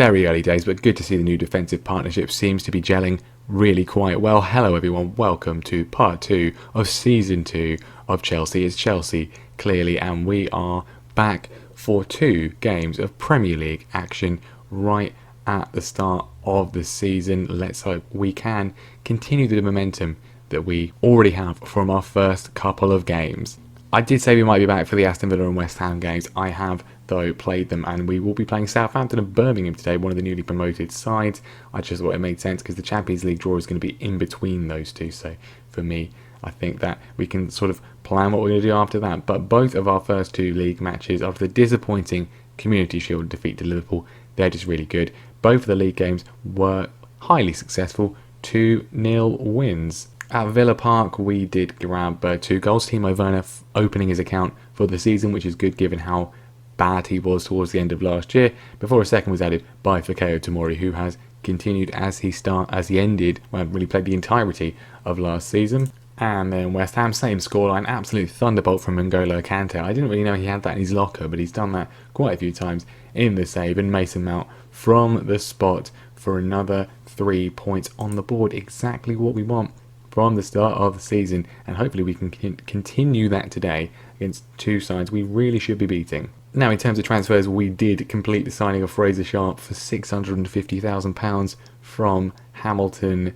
Very early days, but good to see the new defensive partnership seems to be gelling really quite well. Hello everyone, welcome to part 2 of season 2 of Chelsea. It's Chelsea, clearly, and we are back for 2 games of Premier League action right at the start of the season. Let's hope we can continue the momentum that we already have from our first couple of games. I did say we might be back for the Aston Villa and West Ham games. I have, though, played them, and we will be playing Southampton and Birmingham today, one of the newly promoted sides. I just thought it made sense because the Champions League draw is going to be in between those two. So for me, I think that we can sort of plan what we're going to do after that. But both of our first 2 league matches, after the disappointing Community Shield defeat to Liverpool, they're just really good. Both of the league games were highly successful, 2-0 wins. At Villa Park, we did grab 2 goals. Timo Werner opening his account for the season, which is good given how bad he was towards the end of last year, before a second was added by Fikayo Tomori, who has continued as he ended, well, really played the entirety of last season. And then West Ham, same scoreline, absolute thunderbolt from N'Golo Kante. I didn't really know he had that in his locker, but he's done that quite a few times in the save. And Mason Mount from the spot for another 3 points on the board. Exactly what we want from the start of the season, and hopefully we can continue that today against 2 sides we really should be beating. Now, in terms of transfers, we did complete the signing of Fraser Sharp for £650,000 from Hamilton.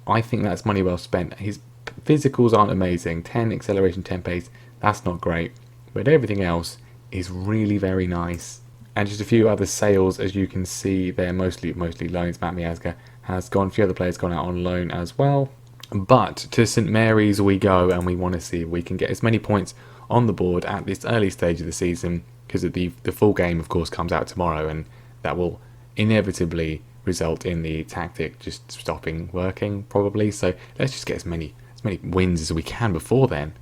I think that's money well spent. His physicals aren't amazing. 10 acceleration, 10 pace, that's not great. But everything else is really very nice. And just a few other sales, as you can see, they're mostly loans. Matt Miazga has gone. A few other players gone out on loan as well. But to St Mary's we go, and we want to see if we can get as many points on the board at this early stage of the season, because the full game, of course, comes out tomorrow, and that will inevitably result in the tactic just stopping working, probably. So let's just get as many wins as we can before then.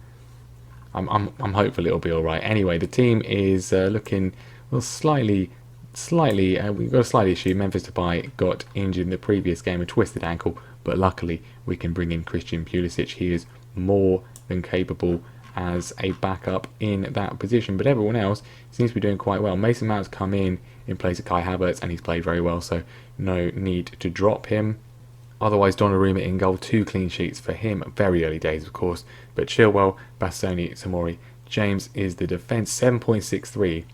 I'm hopeful it'll be all right. Anyway, the team is looking slightly. We've got a slight issue. Memphis Depay got injured in the previous game, a twisted ankle, but luckily we can bring in Christian Pulisic. He is more than capable as a backup in that position, but everyone else seems to be doing quite well. Mason Mount's come in place of Kai Havertz, and he's played very well, so no need to drop him. Otherwise, Donnarumma in goal, 2 clean sheets for him. Very early days, of course, but Chilwell, Bastoni, Tomori, James is the defence, 7.63.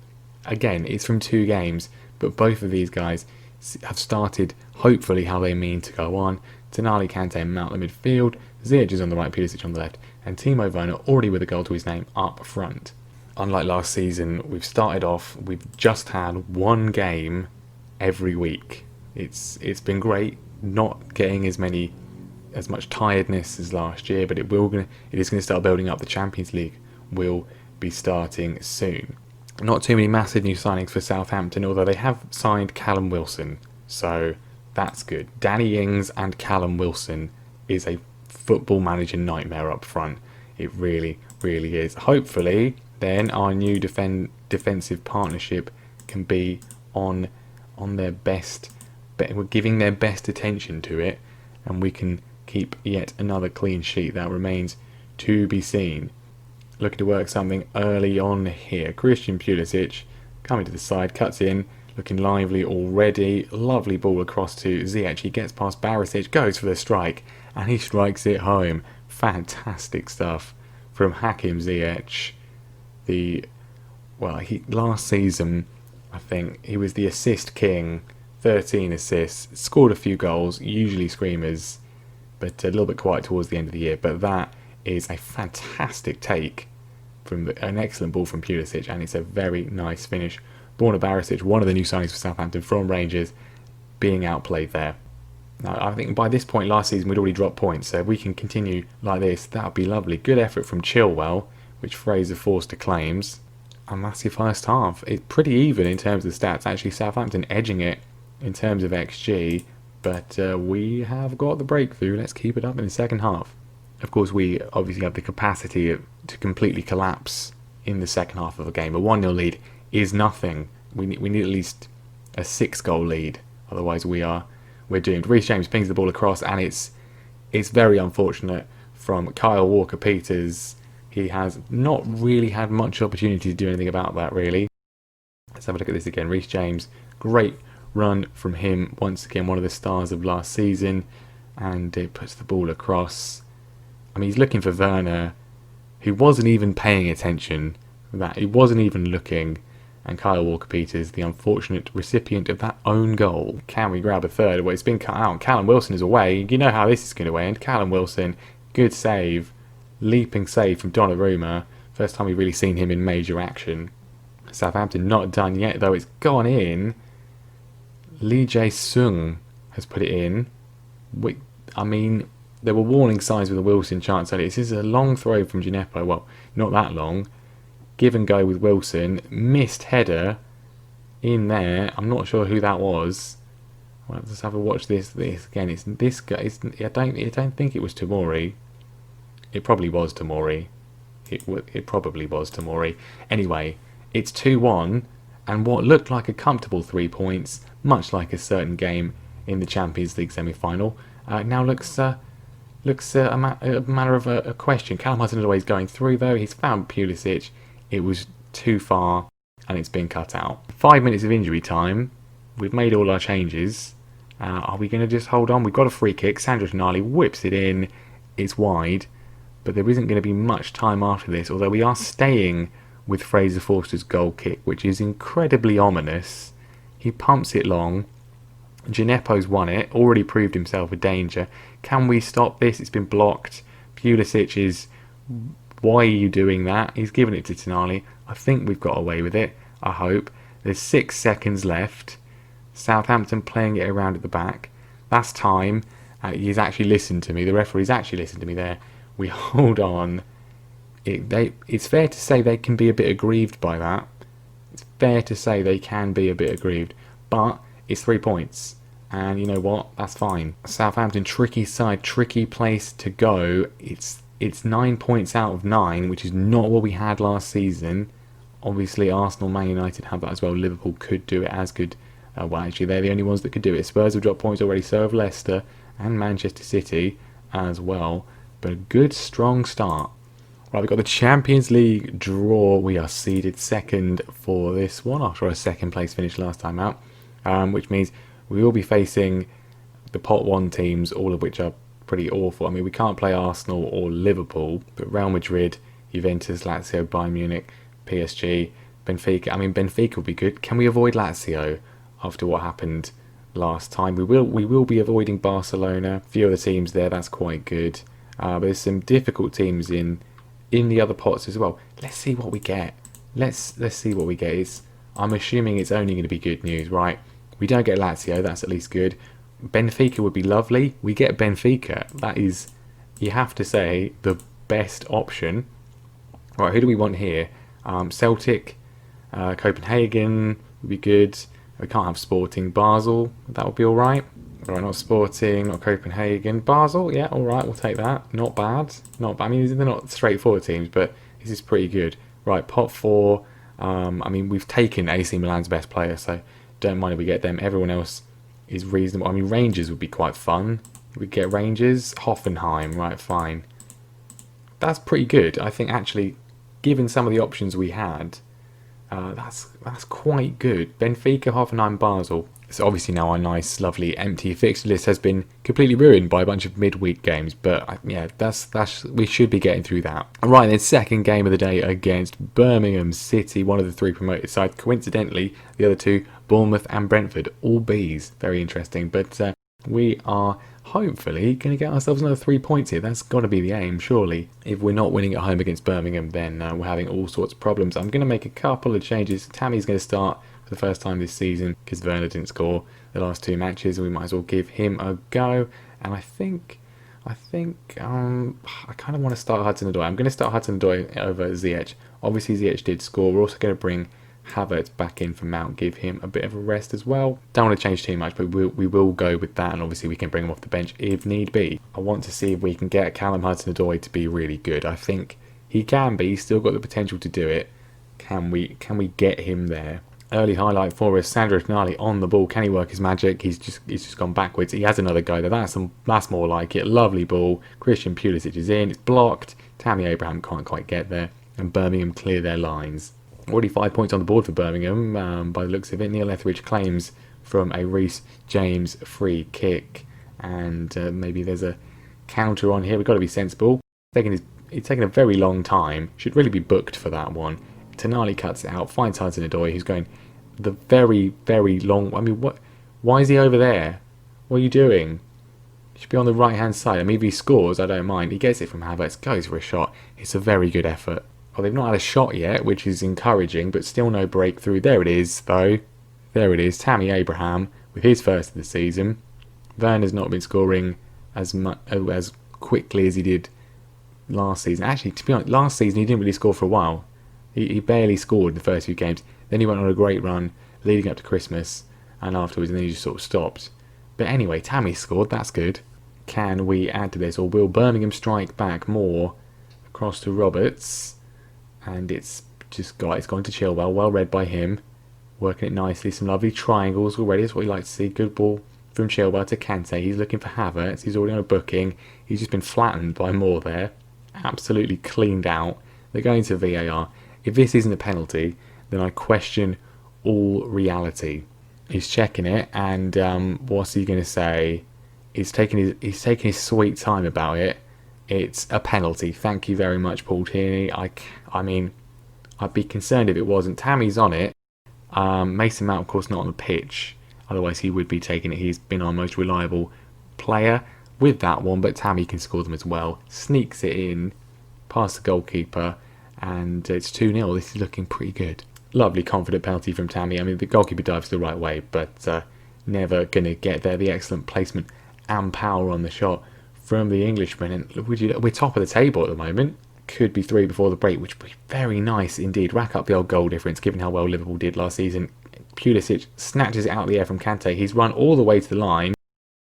Again, it's from 2 games, but both of these guys have started, hopefully, how they mean to go on. Tonali, Kante and Mount the midfield, Ziyech is on the right, Pulisic on the left, and Timo Werner already with a goal to his name up front. Unlike last season, we've just had 1 game every week. It's been great, not getting as much tiredness as last year, but it is going to start building up. The Champions League will be starting soon. Not too many massive new signings for Southampton, although they have signed Callum Wilson, so that's good. Danny Ings and Callum Wilson is a football manager nightmare up front. It really, really is. Hopefully, then our new defensive partnership can be on their best. We're giving their best attention to it, and we can keep yet another clean sheet. That remains to be seen. Looking to work something early on here. Christian Pulisic coming to the side, cuts in, looking lively already. Lovely ball across to Ziyech. He gets past Barisic, goes for the strike, and he strikes it home. Fantastic stuff from Hakim Ziyech. Last season, I think he was the assist king. 13 assists, scored a few goals, usually screamers, but a little bit quiet towards the end of the year. But that is a fantastic take from an excellent ball from Pulisic, and it's a very nice finish. Borna Barisic, one of the new signings for Southampton from Rangers, being outplayed there. Now, I think by this point last season we'd already dropped points, so if we can continue like this, that would be lovely. Good effort from Chilwell, which Fraser forced to claims, and that's your first half. It's pretty even in terms of the stats. Actually, Southampton edging it in terms of XG, but we have got the breakthrough. Let's keep it up in the second half. Of course, we obviously have the capacity to completely collapse in the second half of a game. A 1-0 lead is nothing. We need at least a 6-goal lead, otherwise we're doomed. Reece James pings the ball across, and it's very unfortunate from Kyle Walker-Peters. He has not really had much opportunity to do anything about that, really. Let's have a look at this again. Reece James, great run from him once again, one of the stars of last season, and it puts the ball across. I mean, he's looking for Werner, who wasn't even paying attention, he wasn't even looking, and Kyle Walker-Peters, the unfortunate recipient of that own goal. Can we grab a third? Well, it's been cut out. Callum Wilson is away. You know how this is going to end. Callum Wilson, good save, leaping save from Donnarumma. First time we've really seen him in major action. Southampton not done yet, though. It's gone in. Lee Jae-sung has put it in. I mean, there were warning signs with the Wilson chance earlier. This is a long throw from Gineppo. Well, not that long. Give and go with Wilson. Missed header in there. I'm not sure who that was. Well, let's have a watch this again. It's this guy. I don't think it was Tomori. It probably was Tomori. It probably was Tomori. Anyway, it's 2-1, and what looked like a comfortable 3 points, much like a certain game in the Champions League semi-final, now looks a matter of a question. Callum Hudson-Odoi is going through, though. He's found Pulisic. It was too far, and it's been cut out. 5 minutes of injury time. We've made all our changes. Are we going to just hold on? We've got a free kick. Sandro Tonali whips it in. It's wide, but there isn't going to be much time after this, although we are staying with Fraser Forster's goal kick, which is incredibly ominous. He pumps it long. Gineppo's won it, already proved himself a danger. Can we stop this? It's been blocked. Pulisic is... Why are you doing that? He's given it to Tonali. I think we've got away with it. I hope. There's 6 seconds left. Southampton playing it around at the back. That's time. He's actually listened to me. The referee's actually listened to me there. We hold on. It's fair to say they can be a bit aggrieved by that. It's fair to say they can be a bit aggrieved. But it's 3 points. And you know what? That's fine. Southampton, tricky side, tricky place to go. It's 9 points out of 9, which is not what we had last season. Obviously, Arsenal, Man United have that as well. Liverpool could do it as good. Well, actually, they're the only ones that could do it. Spurs have dropped points already, so have Leicester and Manchester City as well. But a good, strong start. Right, we've got the Champions League draw. We are seeded second for this one after a second place finish last time out, which means we will be facing the pot 1 teams, all of which are pretty awful. I mean, we can't play Arsenal or Liverpool, but Real Madrid, Juventus, Lazio, Bayern Munich, PSG, Benfica. I mean, Benfica would be good. Can we avoid Lazio after what happened last time? We will be avoiding Barcelona. A few other teams there, that's quite good. But there's some difficult teams in the other pots as well. Let's see what we get. Let's see what we get. I'm assuming it's only going to be good news, right? We don't get Lazio, that's at least good. Benfica would be lovely. We get Benfica. That is, you have to say, the best option. Right, who do we want here? Celtic, Copenhagen would be good. We can't have Sporting. Basel, that would be alright. Right, not Sporting, not Copenhagen. Basel, yeah, alright, we'll take that. Not bad. Not bad. I mean, they're not straightforward teams, but this is pretty good. Right, pot 4. I mean, we've taken AC Milan's best player, so don't mind if we get them. Everyone else is reasonable. I mean, Rangers would be quite fun. We get Rangers. Hoffenheim, right, fine. That's pretty good. I think, actually, given some of the options we had, that's quite good. Benfica, Hoffenheim, Basel. So obviously now our nice, lovely, empty fixture list has been completely ruined by a bunch of midweek games. But yeah, that's we should be getting through that. Right, then second game of the day against Birmingham City, one of the 3 promoted sides. Coincidentally, the other 2, Bournemouth and Brentford, all Bs. Very interesting. But we are hopefully going to get ourselves another 3 points here. That's got to be the aim, surely. If we're not winning at home against Birmingham, then we're having all sorts of problems. I'm going to make a couple of changes. Tammy's going to start for the first time this season because Werner didn't score the last 2 matches, and we might as well give him a go. And I think I kind of want to start Hudson-Odoi. I'm going to start Hudson-Odoi over Ziyech. Obviously Ziyech did score. We're also going to bring Havertz back in for Mount, give him a bit of a rest as well. Don't want to change too much, but we will go with that, and obviously we can bring him off the bench if need be. I want to see if we can get Callum Hudson-Odoi to be really good. I think he can be. He's still got the potential to do it. Can we get him there? Early highlight for us, Sandro Tonali on the ball. Can he work his magic? He's just gone backwards. He has another go there. That's more like it. Lovely ball. Christian Pulisic is in. It's blocked. Tammy Abraham can't quite get there. And Birmingham clear their lines. Already 5 points on the board for Birmingham by the looks of it. Neil Etheridge claims from a Reece James free kick. And maybe there's a counter on here. We've got to be sensible. It's taken a very long time. Should really be booked for that one. Tonali cuts it out, finds Hudson-Odoi, who's going the very, very long... I mean, what? Why is he over there? What are you doing? He should be on the right-hand side. I mean, if he scores, I don't mind. He gets it from Havertz, goes for a shot. It's a very good effort. Well, they've not had a shot yet, which is encouraging, but still no breakthrough. There it is, though. There it is. Tammy Abraham with his first of the season. Werner's not been scoring as quickly as he did last season. Actually, to be honest, last season he didn't really score for a while. He barely scored in the first few games. Then he went on a great run leading up to Christmas, and afterwards, and then he just sort of stopped. But anyway, Tammy scored. That's good. Can we add to this, or will Birmingham strike back more? Across to Roberts, and it's gone to Chilwell. Well read by him, working it nicely. Some lovely triangles already. That's what we like to see. Good ball from Chilwell to Kante. He's looking for Havertz. He's already on a booking. He's just been flattened by Moore there. Absolutely cleaned out. They're going to VAR. If this isn't a penalty, then I question all reality. He's checking it, and what's he going to say? He's taking his sweet time about it. It's a penalty. Thank you very much, Paul Tierney. I mean, I'd be concerned if it wasn't. Tammy's on it. Mason Mount, of course, not on the pitch. Otherwise, he would be taking it. He's been our most reliable player with that one, but Tammy can score them as well. Sneaks it in, past the goalkeeper, and it's 2-0. This is looking pretty good. Lovely, confident penalty from Tammy. I mean, the goalkeeper dives the right way, but never going to get there. The excellent placement and power on the shot from the Englishman. And we're top of the table at the moment. Could be 3 before the break, which would be very nice indeed. Rack up the old goal difference, given how well Liverpool did last season. Pulisic snatches it out of the air from Kante. He's run all the way to the line.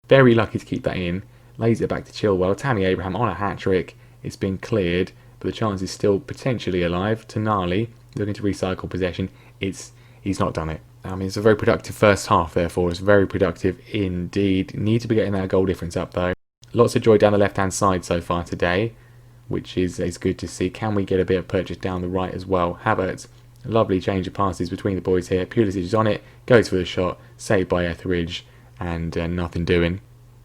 Very lucky to keep that in. Lays it back to Chilwell. Tammy Abraham on a hat-trick. It's been cleared, but the chance is still potentially alive. Tonali looking to recycle possession. He's not done it. I mean, it's a very productive first half, therefore. It's very productive indeed. Need to be getting that goal difference up, though. Lots of joy down the left-hand side so far today, which is good to see. Can we get a bit of purchase down the right as well? Havertz, lovely change of passes between the boys here. Pulisic is on it, goes for the shot, saved by Etheridge, and nothing doing.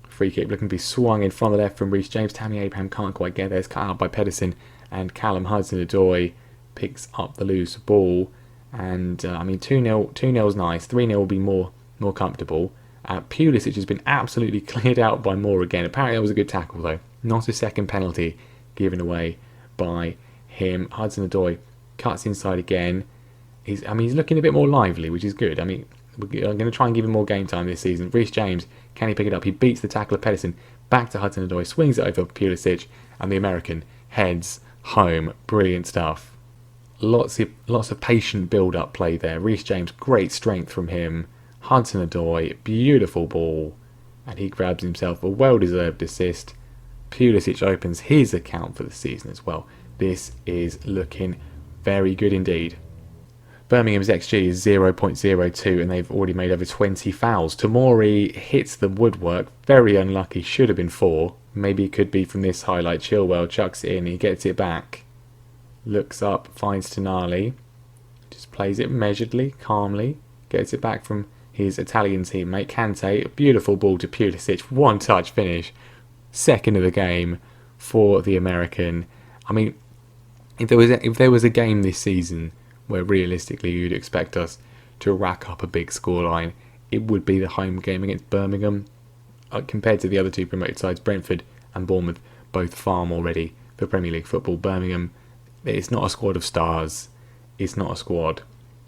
Free kick looking to be swung in from the left from Reece James. Tammy Abraham can't quite get there. It's cut out by Pedersen, and Callum Hudson-Odoi picks up the loose ball. And I mean, 2-0 is nice. 3-0 will be more comfortable. Pulisic has been absolutely cleared out by Moore again. Apparently that was a good tackle though. Not a second penalty given away by him. Hudson-Odoi cuts inside again. He's looking a bit more lively, which is good. I mean, I'm going to try and give him more game time this season. Reece James, can he pick it up? He beats the tackle of Pedersen. Back to Hudson-Odoi, swings it over Pulisic, and the American heads home. Brilliant stuff. Lots of patient build-up play there. Reece James, great strength from him. Hudson-Odoi, beautiful ball, and he grabs himself a well-deserved assist. Pulisic opens his account for the season as well. This is looking very good indeed. Birmingham's XG is 0.02, and they've already made over 20 fouls. Tomori hits the woodwork. Very unlucky. Should have been 4. Maybe it could be from this highlight. Chilwell chucks it in. He gets it back. Looks up, finds Tonali. Just plays it measuredly, calmly. Gets it back from his Italian teammate Kante. A beautiful ball to Pulisic. One touch finish. Second of the game for the American. I mean, if there was a game this season where realistically you'd expect us to rack up a big scoreline, it would be the home game against Birmingham. Compared to the other two promoted sides, Brentford and Bournemouth, both far more ready for Premier League football. Birmingham, it's not a squad of stars. It's not a squad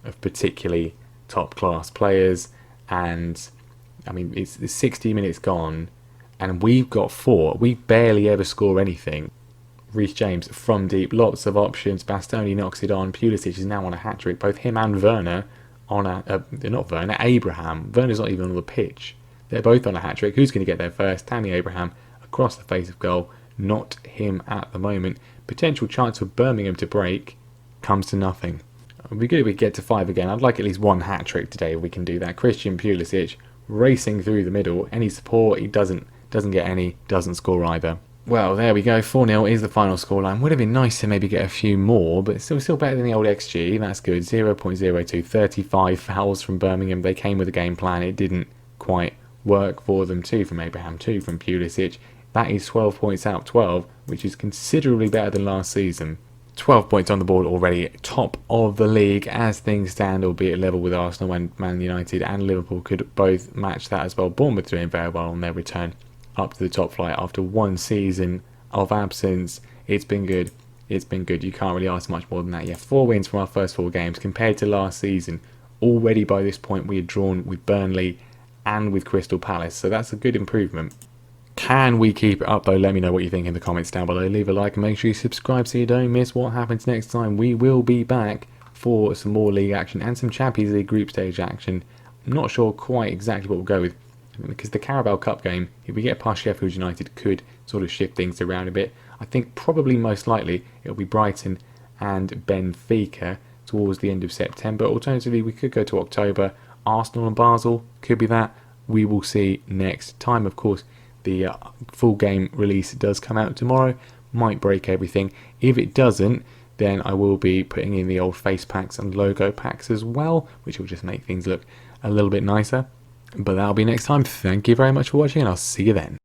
of particularly top-class players. And, I mean, it's 60 minutes gone, and we've got 4. We barely ever score anything. Reece James from deep, lots of options. Bastoni knocks it on. Pulisic is now on a hat-trick. Both him and Werner on Abraham. Werner's not even on the pitch. They're both on a hat-trick. Who's going to get there first? Tammy Abraham across the face of goal. Not him at the moment. Potential chance for Birmingham to break comes to nothing. It would be good if we get to 5 again. I'd like at least one hat-trick today if we can do that. Christian Pulisic racing through the middle. Any support? He doesn't get any. Doesn't score either. Well, there we go. 4-0 is the final scoreline. Would have been nice to maybe get a few more, but still better than the old XG. That's good. 0.02, 35 fouls from Birmingham. They came with a game plan. It didn't quite work for them. 2 from Abraham, 2 from Pulisic. That is 12 points out of 12, which is considerably better than last season. 12 points on the board already, top of the league as things stand, albeit level with Arsenal, and Man United and Liverpool could both match that as well. Bournemouth doing very well on their return up to the top flight after one season of absence. It's been good. It's been good. You can't really ask much more than that. Yeah, 4 wins from our first 4 games compared to last season. Already by this point we had drawn with Burnley and with Crystal Palace, so that's a good improvement. Can we keep it up though? Let me know what you think in the comments down below. Leave a like and make sure you subscribe so you don't miss what happens next time. We will be back for some more league action and some Champions League group stage action. I'm not sure quite exactly what we'll go with, because the Carabao Cup game, if we get past Sheffield United, could sort of shift things around a bit. I think probably most likely it'll be Brighton and Benfica towards the end of September. Alternatively, we could go to October. Arsenal and Basel could be that. We will see next time. Of course, the full game release does come out tomorrow. Might break everything. If it doesn't, then I will be putting in the old face packs and logo packs as well, which will just make things look a little bit nicer. But that'll be next time. Thank you very much for watching, and I'll see you then.